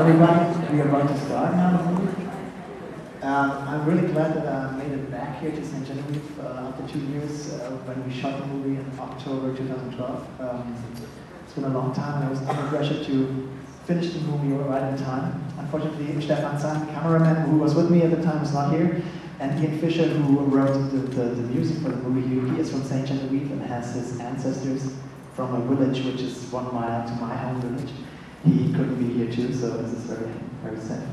everyone. We are about to start now. I'm really glad that I made it back here to St. Genevieve after 2 years when we shot the movie in October 2012. It's been a long time and I was under pressure to finish the movie right in time. Unfortunately, Stefan Zahn, the cameraman who was with me at the time, was not here. And Ian Fisher, who wrote the music for the movie, he is from St. Genevieve and has his ancestors from a village which is 1 mile to my home village. He couldn't be here too, so this is very, very sad.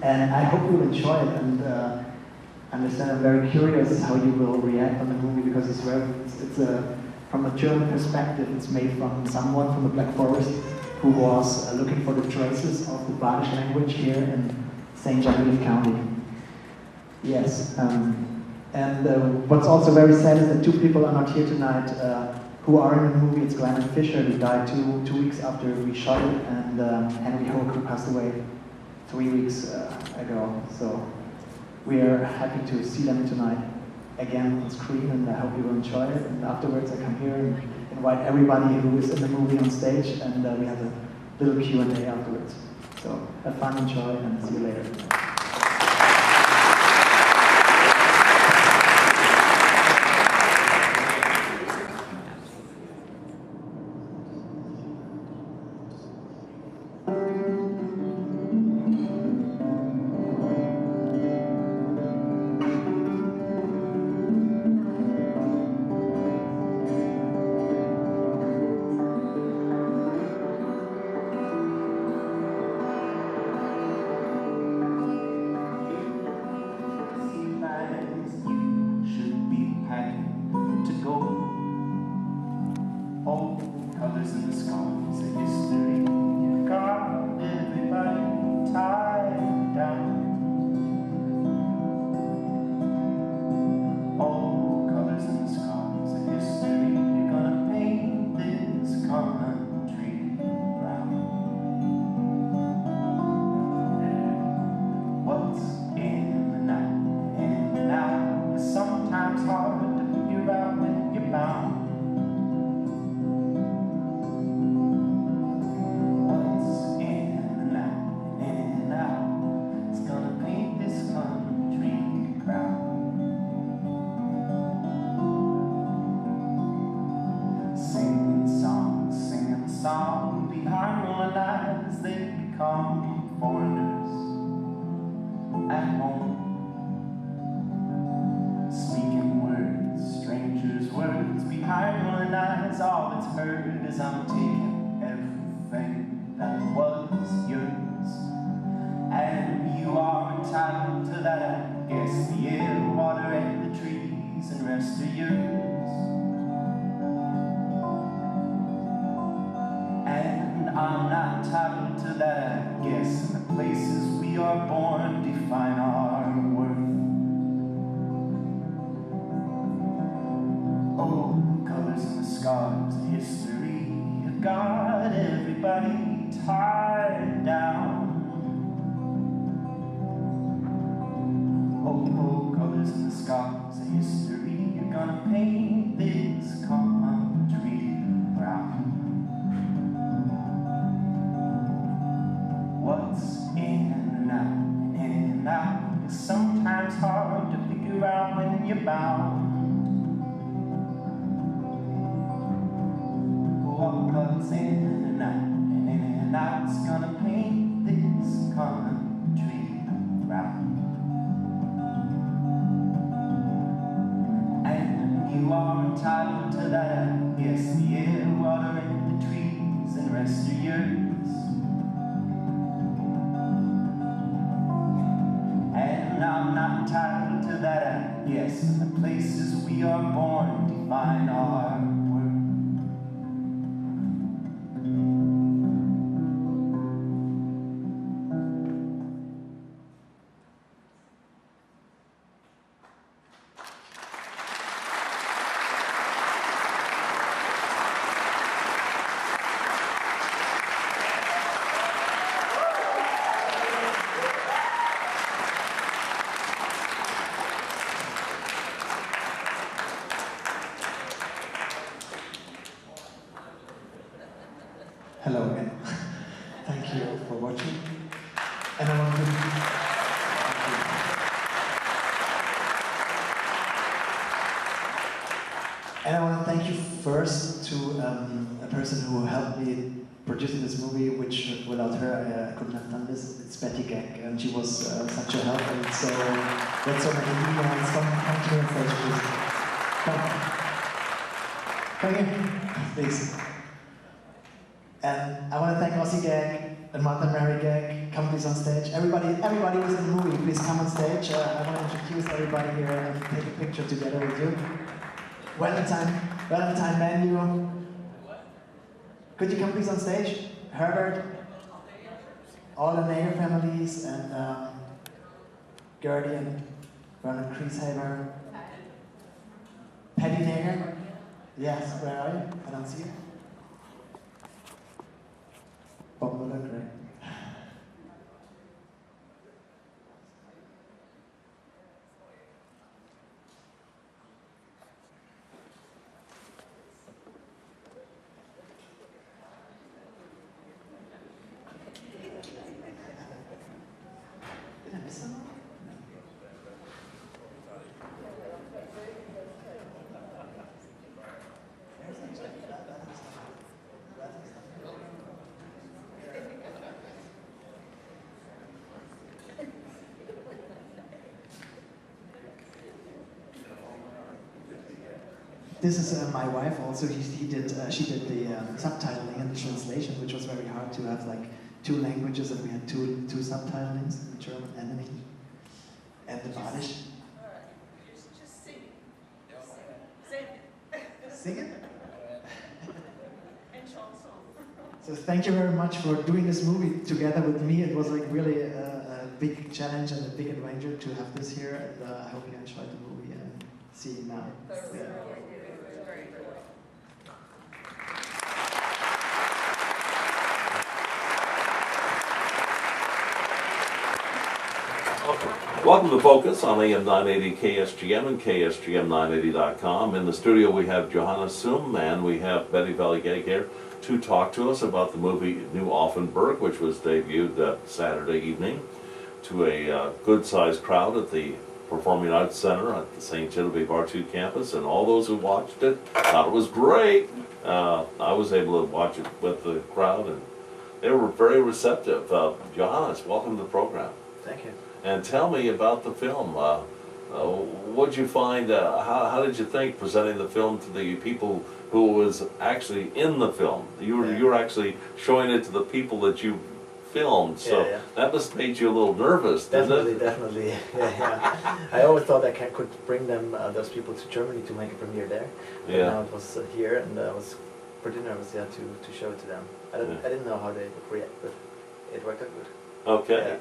And I hope you'll enjoy it and understand. I'm very curious how you will react on the movie because it's from a German perspective. It's made from someone from the Black Forest who was looking for the traces of the Badish language here in St. Genevieve County. Yes, and what's also very sad is that 2 people are not here tonight who are in the movie. It's Glenn and Fisher, who died two weeks after we shot it, and Henry Hoke, who passed away 3 weeks ago. So we are happy to see them tonight again on screen, and I hope you will enjoy it. And afterwards I come here and invite everybody who is in the movie on stage, and we have a little Q&A afterwards. So have fun, enjoy, and see you later. place, and the places we are born define our worth. Hello again. Thank you for watching. And I want to thank you first to a person who helped me producing this movie, which without her I couldn't have done this. It's Betty Geck, and she was such a help. And so let's all make an email. Come to her and say, please. Come here, please. And I want to thank Ossie Gag and Martha Mary Gag. Come please on stage. Everybody who's in the movie, please come on stage. I want to introduce everybody here and take a picture together with you. Valentine Manu. Could you come please on stage? Herbert, all the Nair families, and Gertie and Vernon Kreishaber. Patty Nair. Yes, where are you? I don't see you. Bob Muller, great. Did I miss someone? This is my wife also. She did the subtitling and the translation, which was very hard to have like two languages, and we had two subtitlings, German and in English, and the Badish. Just sing it. Sing it? And chanson. So thank you very much for doing this movie together with me. It was like really a big challenge and a big adventure to have this here, and I hope you enjoyed the movie and see you now. Yeah. Welcome to Focus on AM 980 KSGM and KSGM980.com. In the studio we have Johanna Sum and we have Betty Valligay here to talk to us about the movie New Offenburg, which was debuted Saturday evening to a good-sized crowd at the Performing Arts Center at the St. Genevieve R2 campus, and all those who watched it thought it was great. I was able to watch it with the crowd, and they were very receptive. Johanna, welcome to the program. Thank you. And tell me about the film. What'd you find? How did you think presenting the film to the people who was actually in the film? You were actually showing it to the people that you filmed, so that must have made you a little nervous, didn't it? Definitely. Yeah. I always thought I could bring them, those people, to Germany to make a premiere there. But now it was here, and I was pretty nervous, to show it to them. I didn't know how they would react, but it worked out good. Okay.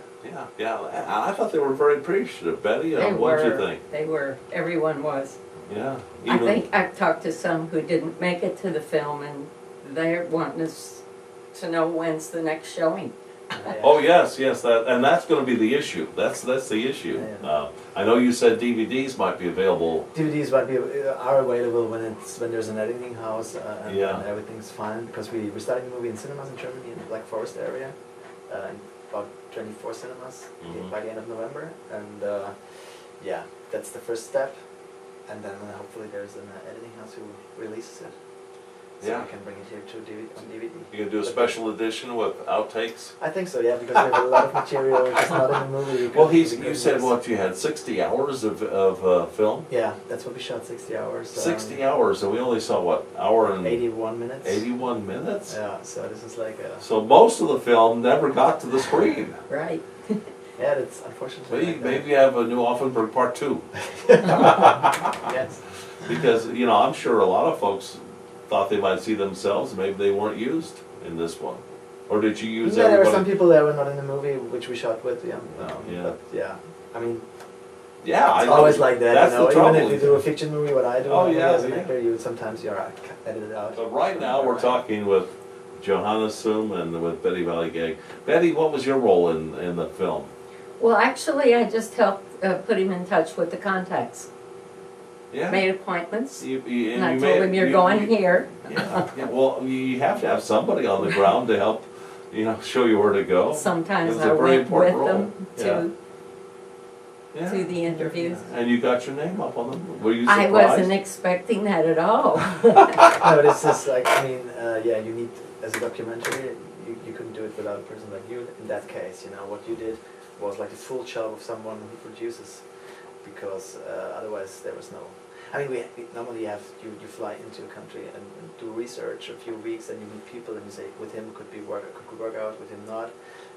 Yeah. I thought they were very appreciative. Betty, what did you think? They were. Everyone was. Yeah. I think I've talked to some who didn't make it to the film, and they're wanting us to know when's the next showing. Oh yes, and that's going to be the issue. That's the issue. I know you said DVDs might be available. DVDs are available when there's an editing house and everything's fine, because we're starting the movie in cinemas in Germany in the Black Forest area, about 24 cinemas by the end of November, and that's the first step, and then hopefully there's an editing house who releases it. So we can bring it here to on DVD. You gonna do a special edition with outtakes? I think so, because we have a lot of material which is not in the movie. Well, you said you had 60 hours of film? Yeah, that's what we shot, 60 hours. 60 hours, and we only saw hour and 81 minutes. 81 minutes? Yeah, so this is like So most of the film never got to the screen. Right. Yeah, that's unfortunately. Maybe you have a new Offenburg Part 2. Yes. Because, you know, I'm sure a lot of folks thought they might see themselves, maybe they weren't used in this one. Or did you use Yeah, there were everybody? some people that were not in the movie, which we shot with, yeah. Yeah. But yeah, I mean, Yeah, I it's know. always like that, That's you know. the trouble. Even if you do a fiction movie, what I do Oh, yeah, as an yeah. actor, you sometimes you're edited out. But right now, we're talking with Johanna Sum and with Betty Valley-Gag. Betty, what was your role in the film? Well, actually, I just helped put him in touch with the contacts. Yeah. Made appointments, And and I you told made- him, you're you- going you- here. Yeah, yeah, well, you have to have somebody on the ground to help, you know, show you where to go. Sometimes It was a I very went with important role. them Yeah. to the interviews. And you got your name up on them? Were you I surprised? wasn't expecting that at all. No, it's just like, I mean, yeah, you need, as a documentary, you couldn't do it without a person like you. In that case, you know, what you did was like a full job of someone who produces, because otherwise there was no. I mean, we normally have you fly into a country and do research a few weeks, and you meet people and you say with him could work out, with him not.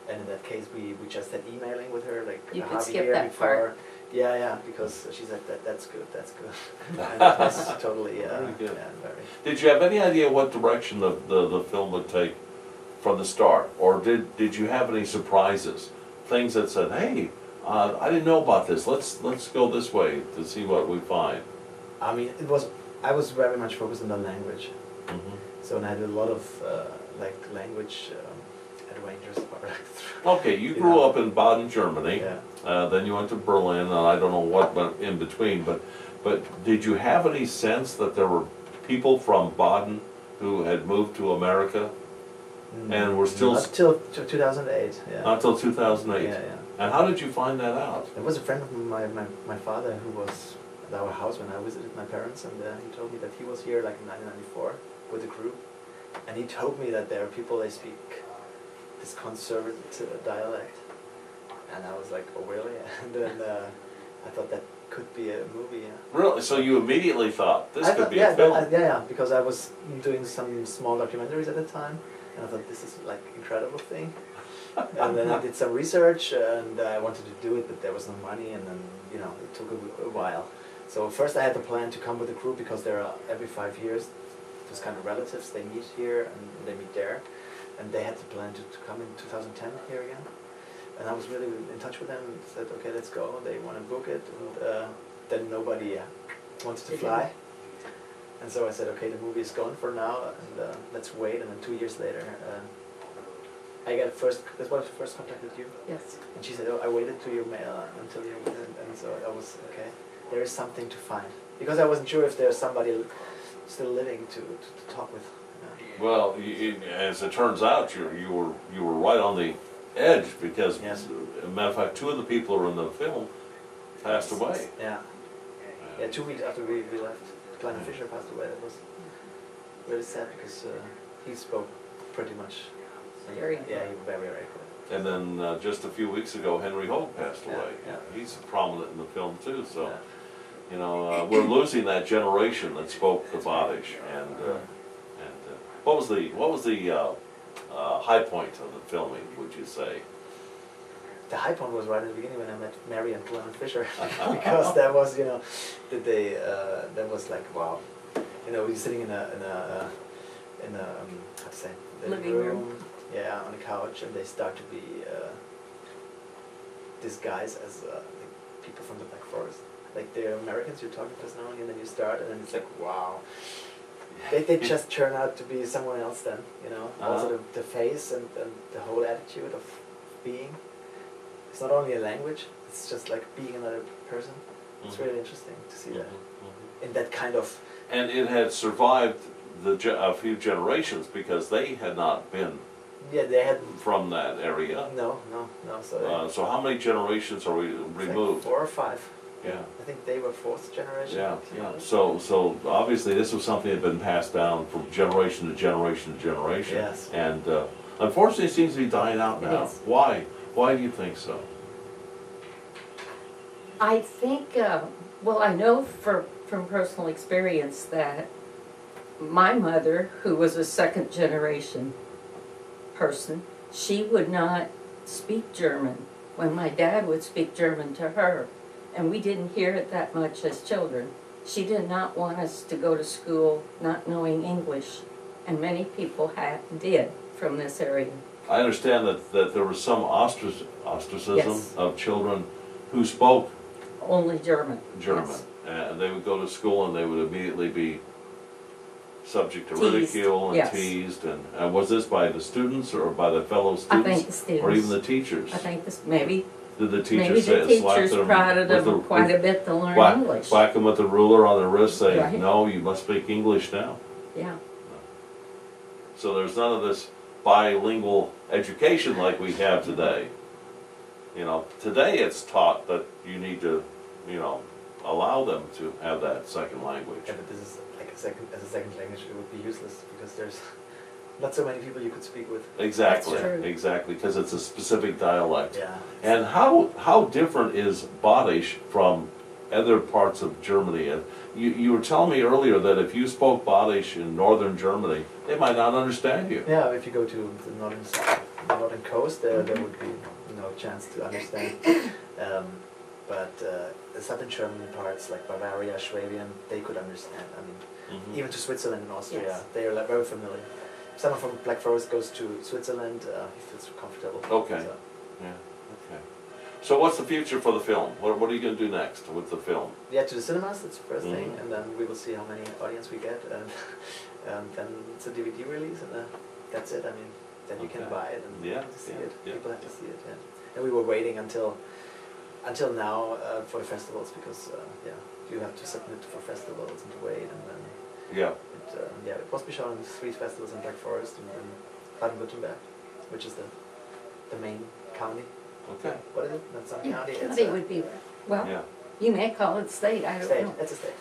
And in that case, we just had emailing with her like You a could half skip year that before. part. Yeah, because she's like that's good. And that was totally Very good. yeah, very. Did you have any idea what direction the film would take from the start? Or did you have any surprises? Things that said, hey, I didn't know about this, let's go this way to see what we find. I mean, I was very much focused on the language. Mhm. So and I had a lot of like language adventures. Okay, you grew up in Baden, Germany. Yeah. Then you went to Berlin, and I don't know what went in between, but did you have any sense that there were people from Baden who had moved to America and were still Not till 2008. Yeah. not till 2008? Yeah, yeah. And how did you find that out? There was a friend of my father who was at our house when I visited my parents, and he told me that he was here like in 1994 with a group, and he told me that there are people they speak this conservative dialect, and I was like, oh really? And then I thought that could be a movie. Yeah. Really? So you immediately thought this I could thought, be yeah, a film? yeah, because I was doing some small documentaries at the time, and I thought this is like incredible thing. And then I did some research, and I wanted to do it, but there was no money, and then it took a while. So first I had the plan to come with a group, because there are every 5 years those kind of relatives, they meet here and they meet there, and they had the plan to come in 2010 here again. And I was really in touch with them and said, okay, let's go. They want to book it, and then nobody wanted to fly. And so I said, okay, the movie is gone for now, and let's wait. And then 2 years later, I got this was the first contact with you. Yes. And she said, oh, I waited to your mail until you, and so I was, okay, there is something to find. Because I wasn't sure if there's somebody still living to talk with. Well, as it turns out, you were right on the edge, because, Yes. as a matter of fact, 2 of the people who were in the film passed away. Yeah. Yeah, 2 weeks after we left, Kleiner Fischer passed away. That was really sad, because he spoke pretty much. Very Yeah, he was very, very good. And then just a few weeks ago, Henry Hope passed Yeah, away. yeah. He's prominent in the film too, so, Yeah. we're losing that generation that spoke the Badish. And what was the high point of the filming, would you say? The high point was right in the beginning when I met Mary and Kleiner Fischer, because that was, that was like, wow. We were sitting in a how to say, Living room. Yeah, on the couch, and they start to be disguised as like people from the Black Forest. Like they're Americans, you're talking personally, and then you start, and then it's like, wow. They just turn out to be someone else then, Also the face and the whole attitude of being. It's not only a language, it's just like being another person. It's really interesting to see that. In that kind of... And it had survived a few generations, because they had not been Yeah, they had... from that area. No. So how many generations are we removed? Like 4 or 5. Yeah. I think they were 4th generation. Yeah. So obviously this was something that had been passed down from generation to generation to generation. Yes. And unfortunately, it seems to be dying out It now. is. Why? Why do you think so? I think, I know from personal experience that my mother, who was a 2nd generation person, she would not speak German. when my dad would speak German to her, and we didn't hear it that much as children. She did not want us to go to school not knowing English, and many people did from this area. I understand that there was some ostracism Yes. of children who spoke Only German. German. Yes. And they would go to school and they would immediately be subject to Teased, ridicule and yes. teased. And was this by the students or by the fellow I students? think the students. Or even the teachers? I think maybe Did the maybe teachers the say, slap teachers them prodded with them the- quite a bit to learn whack, English. whack them with the ruler on their wrist saying, Right. no, you must speak English now? Yeah. So there's none of this bilingual education like we have today. You know, today it's taught that you need to, you know, allow them to have that second language. Yeah, but this is like as a second language, it would be useless because there's not so many people you could speak with. Exactly, That's true. exactly, because it's a specific dialect. Yeah. And how different is Badisch from other parts of Germany? And you were telling me earlier that if you spoke Badisch in northern Germany, they might not understand you. Yeah, if you go to the northern coast, there would be no chance to understand. But the southern German parts like Bavaria, Schwabian, they could understand. I mean, Mhm. even to Switzerland and Austria, Yes. they are like, very familiar. Someone from Black Forest goes to Switzerland, he feels comfortable. Okay. So, Yeah, okay. So what's the future for the film? What are you going to do next with the film? yeah, to the cinemas, that's the first thing, Mhm. and then we will see how many audience we get, and then it's a DVD release, and that's it. I mean, then you can Okay. buy it and Yeah, see yeah, it. yeah. People have to see it. Yeah. And we were waiting until now for the festivals because yeah, you have to submit for festivals and to wait, and then Yeah. it was be shown in 3 festivals in Black Forest and in Baden-Württemberg, which is the main county. Okay. What is it? That's some Yeah, county. It's county would be, well, Yeah. you may call it state, I don't state. know. It's a state.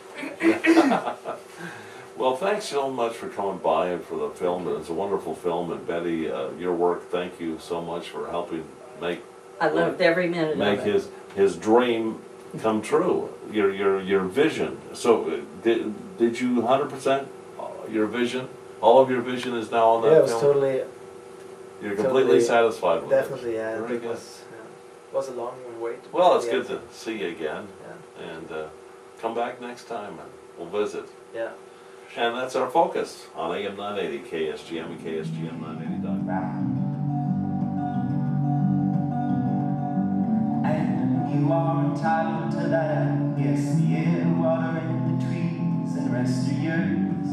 Well, thanks so much for coming by and for the film. It's a wonderful film, and Betty, your work. Thank you so much for helping make I loved every minute make of it. his dream come true. Your vision. So did you 100% your vision? All of your vision is now on that Yeah, it was film. totally, You're completely totally- satisfied with definitely, yeah. Very It good. was a long wait. it. Well, it's Yeah. good to see you again, Yeah. and come back next time and we'll visit. Yeah. And that's our focus on AM 980, KSGM and KSGM980.com. And you are entitled to that. Yes, the air, water, and the trees, and the rest are yours.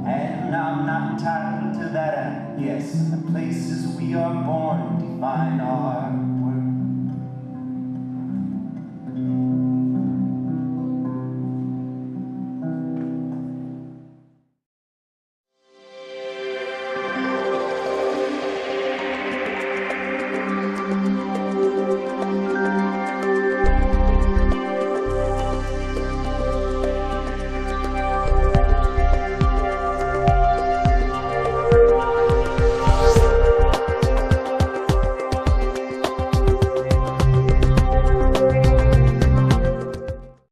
And I'm not entitled to that. Yes, the places we are born define our